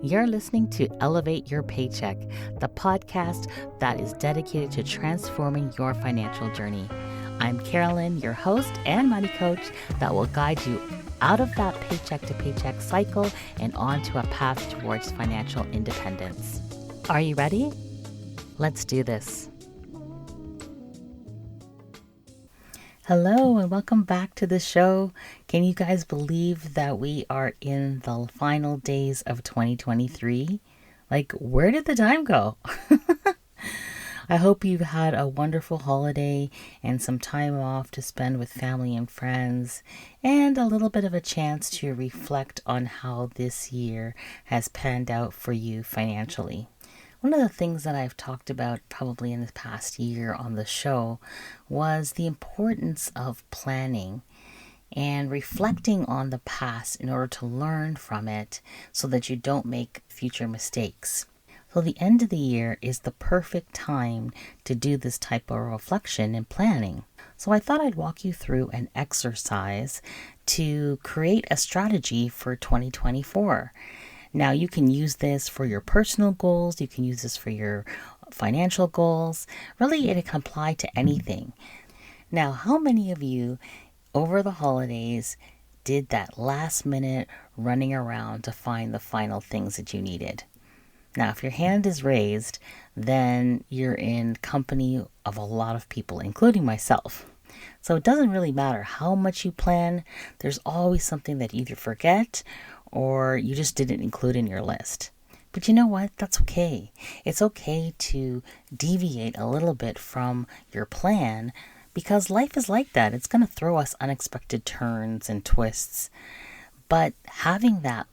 You're listening to Elevate Your Paycheck, the podcast that is dedicated to transforming your financial journey. I'm Carolyn, your host and money coach that will guide you out of that paycheck to paycheck cycle and onto a path towards financial independence. Are you ready? Let's do this. Hello and welcome back to the show. Can you guys believe that we are in the final days of 2023? Like, where did the time go? I hope you've had a wonderful holiday and some time off to spend with family and friends, and a little bit of a chance to reflect on how this year has panned out for you financially. One of the things that I've talked about probably in the past year on the show was the importance of planning and reflecting on the past in order to learn from it so that you don't make future mistakes. So the end of the year is the perfect time to do this type of reflection and planning. So I thought I'd walk you through an exercise to create a strategy for 2024. Now, you can use this for your personal goals. You can use this for your financial goals. Really, it can apply to anything. Now, how many of you over the holidays did that last minute running around to find the final things that you needed? Now, if your hand is raised, then you're in company of a lot of people, including myself. So it doesn't really matter how much you plan. There's always something that you either forget or you just didn't include in your list. But you know what? That's okay. It's okay to deviate a little bit from your plan because life is like that. It's going to throw us unexpected turns and twists. But having that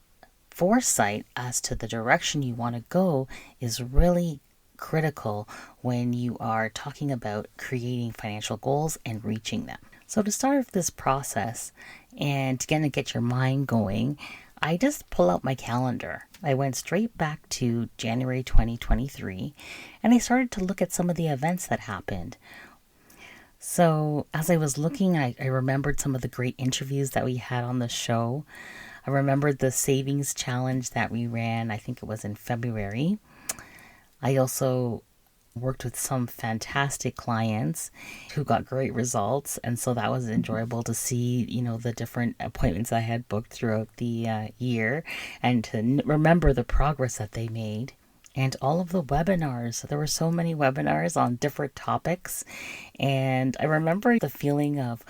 foresight as to the direction you want to go is really critical when you are talking about creating financial goals and reaching them. So to start this process and to get your mind going, I just pull out my calendar. I went straight back to January 2023 and I started to look at some of the events that happened. So as I was looking, I remembered some of the great interviews that we had on the show. I remembered the savings challenge that we ran, I think it was in February. I also worked with some fantastic clients who got great results. And so that was enjoyable to see, the different appointments I had booked throughout the year and to remember the progress that they made. And all of the webinars. There were so many webinars on different topics. And I remember the feeling of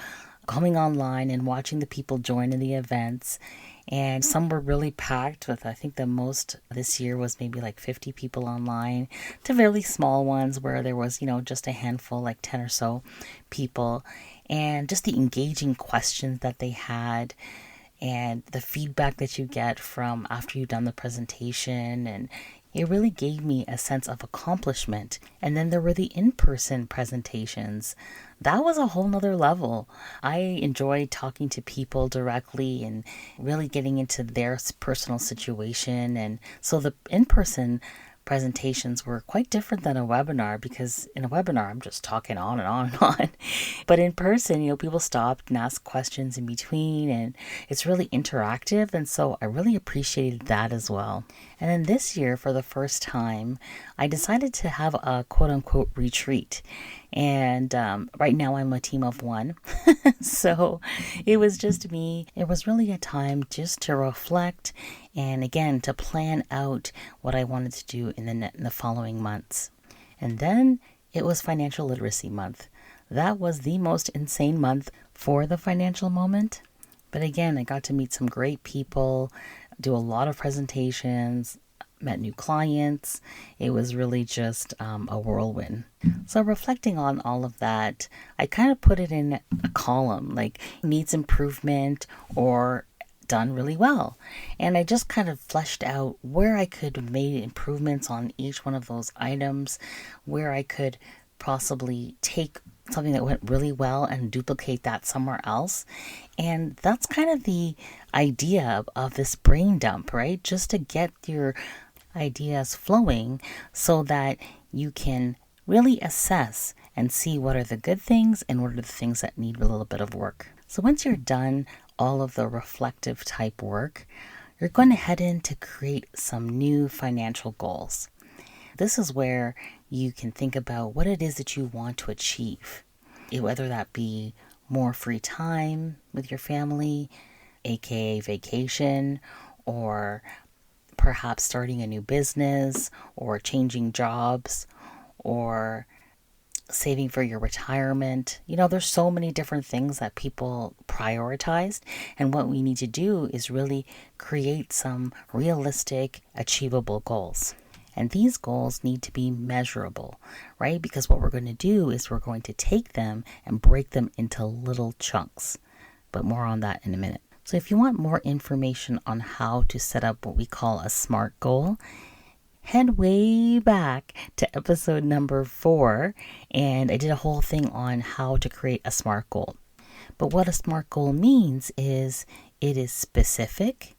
coming online and watching the people join in the events. And some were really packed with, I think the most this year was maybe like 50 people online, to really small ones where there was, just a handful, like 10 or so people. And just the engaging questions that they had and the feedback that you get from after you've done the presentation. And it really gave me a sense of accomplishment. And then there were the in-person presentations. That was a whole nother level. I enjoyed talking to people directly and really getting into their personal situation. And so the in-person presentations were quite different than a webinar, because in a webinar, I'm just talking on and on and on. But in person, people stopped and asked questions in between, and it's really interactive. And so I really appreciated that as well. And then this year, for the first time, I decided to have a quote unquote retreat. And right now I'm a team of one. So it was just me. It was really a time just to reflect and again, to plan out what I wanted to do in the following months. And then it was Financial Literacy Month. That was the most insane month for the financial moment. But again, I got to meet some great people, do a lot of presentations, met new clients. It was really just a whirlwind. So reflecting on all of that, I kind of put it in a column, like needs improvement or done really well. And I just kind of fleshed out where I could have made improvements on each one of those items, where I could possibly take something that went really well and duplicate that somewhere else. And that's kind of the idea of this brain dump, right? Just to get your ideas flowing so that you can really assess and see what are the good things and what are the things that need a little bit of work. So once you're done all of the reflective type work, you're going to head in to create some new financial goals. This is where you can think about what it is that you want to achieve, whether that be more free time with your family, aka vacation, or perhaps starting a new business, or changing jobs, or saving for your retirement. There's so many different things that people prioritized. And what we need to do is really create some realistic, achievable goals. And these goals need to be measurable, right? Because what we're going to do is we're going to take them and break them into little chunks. But more on that in a minute. So if you want more information on how to set up what we call a SMART goal, head way back to episode number 4, and I did a whole thing on how to create a SMART goal. But what a SMART goal means is it is specific,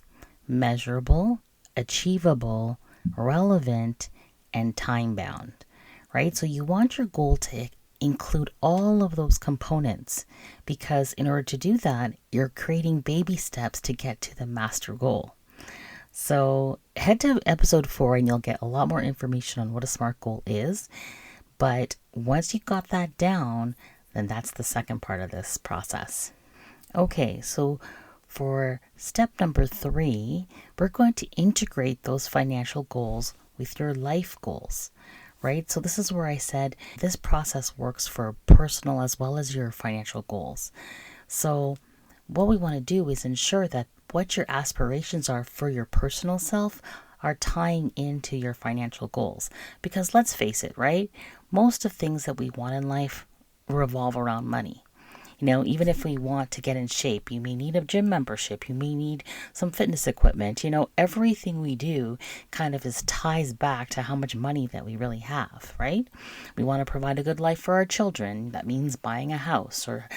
measurable, achievable, relevant, and time-bound, right? So you want your goal to include all of those components, because in order to do that, you're creating baby steps to get to the master goal. So head to episode 4 and you'll get a lot more information on what a SMART goal is. But once you got that down, then that's the second part of this process. Okay, so for step number 3, we're going to integrate those financial goals with your life goals, right? So this is where I said this process works for personal as well as your financial goals. So what we want to do is ensure that what your aspirations are for your personal self are tying into your financial goals. Because let's face it, right? Most of things that we want in life revolve around money. Even if we want to get in shape, you may need a gym membership, you may need some fitness equipment. Everything we do kind of ties back to how much money that we really have, right? We want to provide a good life for our children. That means buying a house or,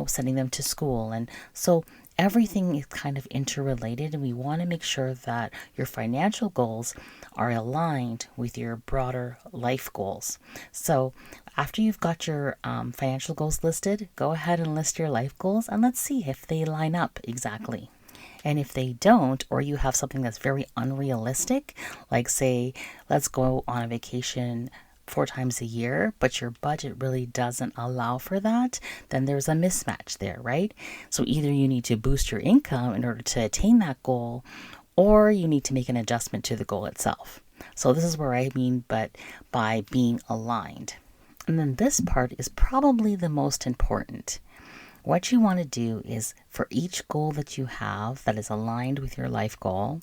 sending them to school. And so everything is kind of interrelated, and we want to make sure that your financial goals are aligned with your broader life goals. So after you've got your financial goals listed, go ahead and list your life goals, and let's see if they line up exactly. And if they don't, or you have something that's very unrealistic, like say, let's go on a vacation 4 times a year, but your budget really doesn't allow for that, then there's a mismatch there, right? So either you need to boost your income in order to attain that goal, or you need to make an adjustment to the goal itself. So this is where I mean by being aligned. And then this part is probably the most important. What you want to do is for each goal that you have that is aligned with your life goal,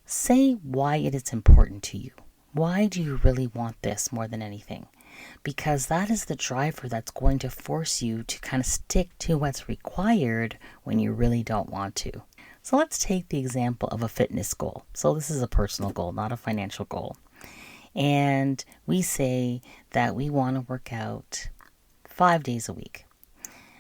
say why it is important to you. Why do you really want this more than anything? Because that is the driver that's going to force you to kind of stick to what's required when you really don't want to. So let's take the example of a fitness goal. So this is a personal goal, not a financial goal. And we say that we want to work out 5 days a week.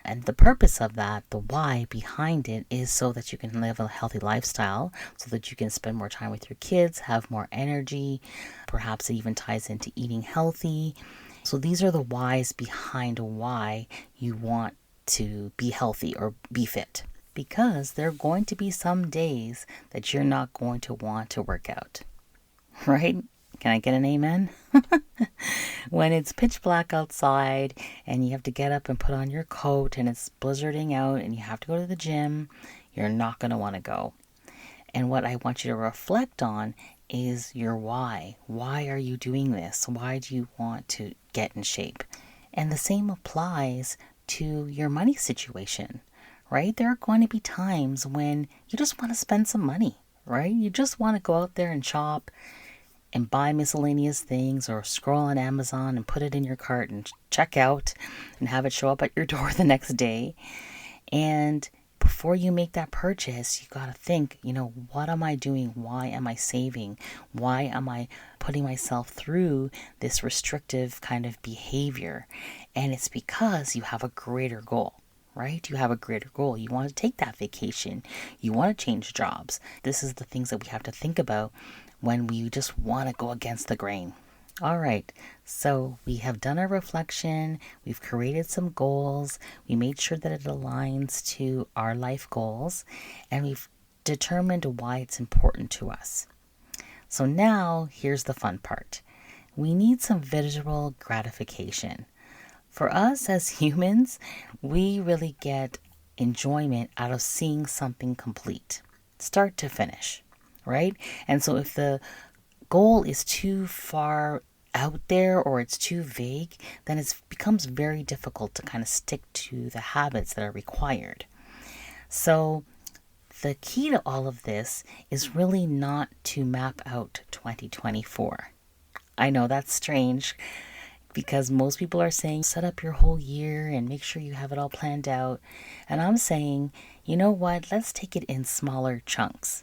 And the purpose of that, the why behind it, is so that you can live a healthy lifestyle, so that you can spend more time with your kids, have more energy. Perhaps it even ties into eating healthy. So these are the whys behind why you want to be healthy or be fit. Because there are going to be some days that you're not going to want to work out, right? Can I get an amen? When it's pitch black outside and you have to get up and put on your coat and it's blizzarding out and you have to go to the gym, you're not going to want to go. And what I want you to reflect on is your why. Why are you doing this? Why do you want to get in shape? And the same applies to your money situation, right? There are going to be times when you just want to spend some money, right? You just want to go out there and shop and buy miscellaneous things, or scroll on Amazon and put it in your cart and check out and have it show up at your door the next day. And before you make that purchase, you got to think, what am I doing? Why am I saving? Why am I putting myself through this restrictive kind of behavior? And it's because you have a greater goal, right? You have a greater goal. You want to take that vacation. You want to change jobs. This is the things that we have to think about when we just want to go against the grain. All right, so we have done our reflection, we've created some goals, we made sure that it aligns to our life goals, and we've determined why it's important to us. So now here's the fun part. We need some visual gratification. For us as humans, we really get enjoyment out of seeing something complete, start to finish, right? And so if the goal is too far out there or it's too vague, then it becomes very difficult to kind of stick to the habits that are required. So the key to all of this is really not to map out 2024. I know that's strange because most people are saying set up your whole year and make sure you have it all planned out. And I'm saying, you know what, let's take it in smaller chunks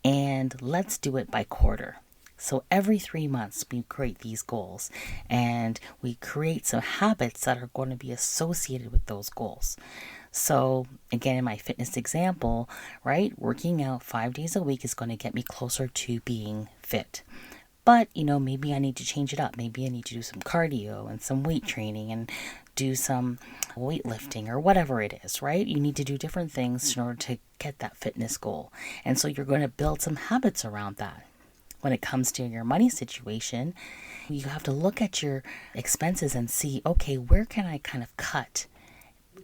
and let's do it by quarter. So every 3 months we create these goals and we create some habits that are going to be associated with those goals. So again, in my fitness example, right, working out 5 days a week is going to get me closer to being fit. But, maybe I need to change it up. Maybe I need to do some cardio and some weight training and do some weightlifting or whatever it is, right? You need to do different things in order to get that fitness goal. And so you're going to build some habits around that. When it comes to your money situation, you have to look at your expenses and see, okay, where can I kind of cut?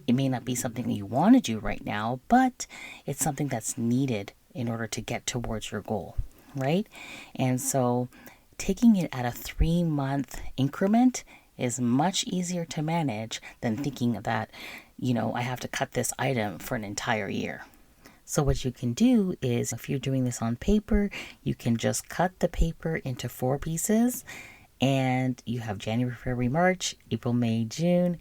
It may not be something you want to do right now, but it's something that's needed in order to get towards your goal, right? And so taking it at a 3-month increment is much easier to manage than thinking that, I have to cut this item for an entire year. So what you can do is, if you're doing this on paper, you can just cut the paper into 4 pieces, and you have January, February, March, April, May, June,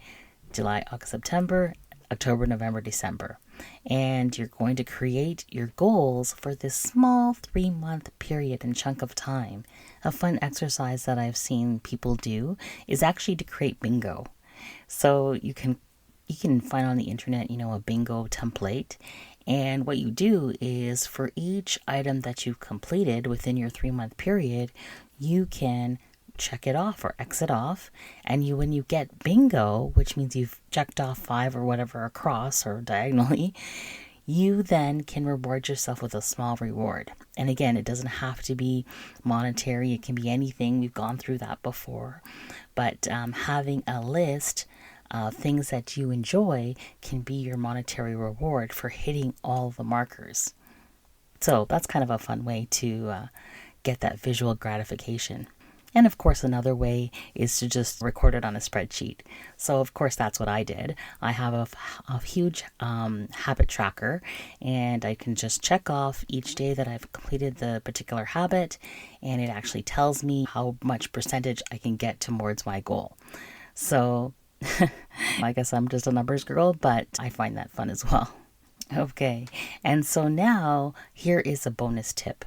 July, August, September, October, November, December. And you're going to create your goals for this small 3-month period and chunk of time. A fun exercise that I've seen people do is actually to create bingo. So you can find on the internet, a bingo template. And what you do is for each item that you've completed within your 3-month period, you can check it off or exit off. And when you get bingo, which means you've checked off 5 or whatever across or diagonally, you then can reward yourself with a small reward. And again, it doesn't have to be monetary. It can be anything. We've gone through that before. But having a list of things that you enjoy can be your monetary reward for hitting all the markers. So that's kind of a fun way to get that visual gratification. And of course, another way is to just record it on a spreadsheet. So of course, that's what I did. I have a huge habit tracker, and I can just check off each day that I've completed the particular habit, and it actually tells me how much percentage I can get towards my goal. So I guess I'm just a numbers girl, but I find that fun as well. Okay, and so now here is a bonus tip.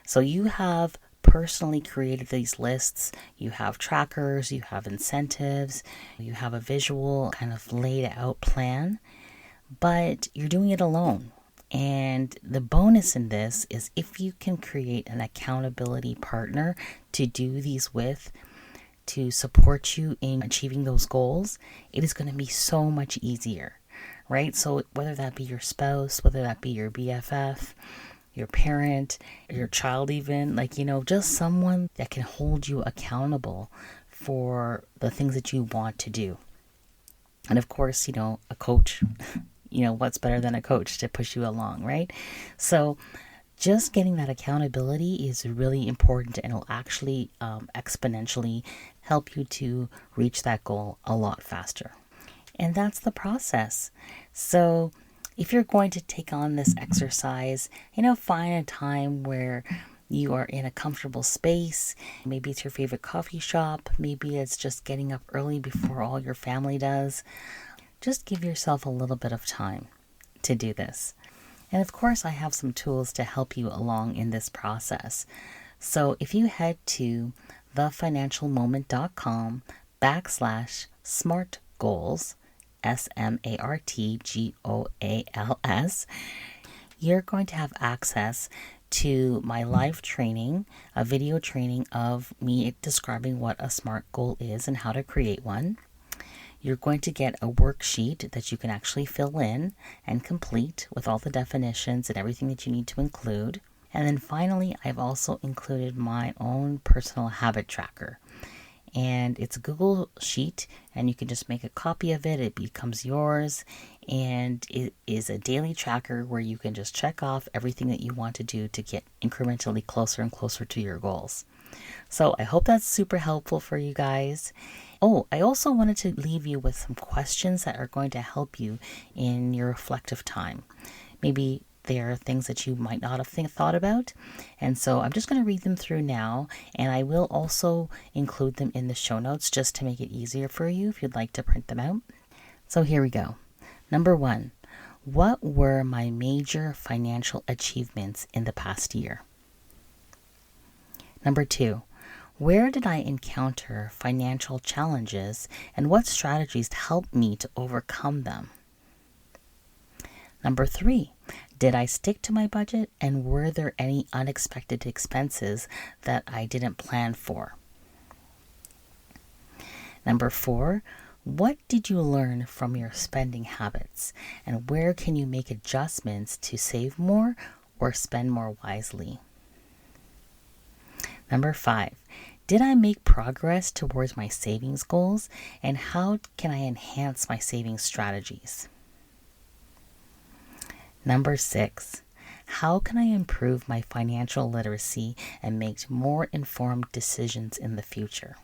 So you have personally created these lists, you have trackers, you have incentives, you have a visual kind of laid out plan, but you're doing it alone. And the bonus in this is if you can create an accountability partner to do these with, to support you in achieving those goals, it is going to be so much easier, right? So whether that be your spouse, whether that be your BFF, your parent, your child even, just someone that can hold you accountable for the things that you want to do. And of course, a coach, what's better than a coach to push you along, right? So just getting that accountability is really important, and it'll actually exponentially help you to reach that goal a lot faster. And that's the process. So if you're going to take on this exercise, find a time where you are in a comfortable space. Maybe it's your favorite coffee shop. Maybe it's just getting up early before all your family does. Just give yourself a little bit of time to do this. And of course, I have some tools to help you along in this process. So if you head to thefinancialmoment.com/SMARTGoals, SMARTGOALS, you're going to have access to my live training, a video training of me describing what a SMART goal is and how to create one. you're going to get a worksheet that you can actually fill in and complete with all the definitions and everything that you need to include. And then finally, I've also included my own personal habit tracker. And it's a Google Sheet, and you can just make a copy of it. It becomes yours, and it is a daily tracker where you can just check off everything that you want to do to get incrementally closer and closer to your goals. So I hope that's super helpful for you guys. Oh, I also wanted to leave you with some questions that are going to help you in your reflective time. Maybe there are things that you might not have thought about. And so I'm just going to read them through now. And I will also include them in the show notes just to make it easier for you if you'd like to print them out. So here we go. Number 1, what were my major financial achievements in the past year? Number 2, where did I encounter financial challenges and what strategies helped me to overcome them? Number 3, did I stick to my budget and were there any unexpected expenses that I didn't plan for? Number 4, what did you learn from your spending habits and where can you make adjustments to save more or spend more wisely? Number 5, did I make progress towards my savings goals and how can I enhance my savings strategies? Number 6, how can I improve my financial literacy and make more informed decisions in the future?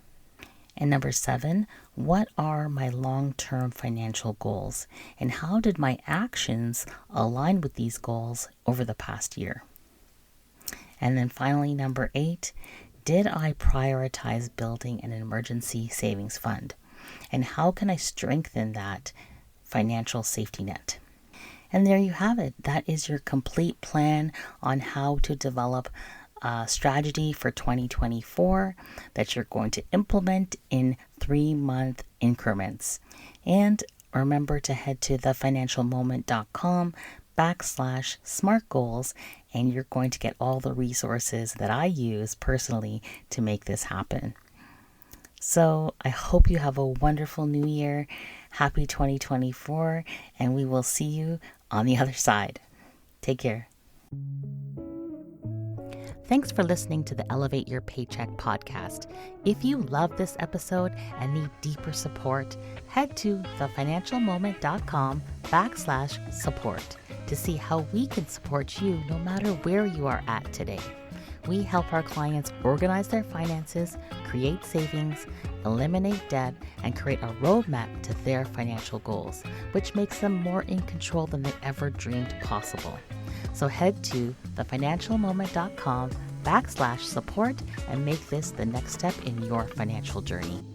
And number 7, what are my long-term financial goals and how did my actions align with these goals over the past year? And then finally, number 8, did I prioritize building an emergency savings fund? And how can I strengthen that financial safety net? And there you have it. That is your complete plan on how to develop a strategy for 2024 that you're going to implement in 3-month increments. And remember to head to thefinancialmoment.com/smart goals, and you're going to get all the resources that I use personally to make this happen. So I hope you have a wonderful new year. Happy 2024, and we will see you on the other side. Take care. Thanks for listening to the Elevate Your Paycheck podcast. If you love this episode and need deeper support, head to thefinancialmoment.com/support to see how we can support you no matter where you are at today. We help our clients organize their finances, create savings, eliminate debt, and create a roadmap to their financial goals, which makes them more in control than they ever dreamed possible. So head to thefinancialmoment.com/support and make this the next step in your financial journey.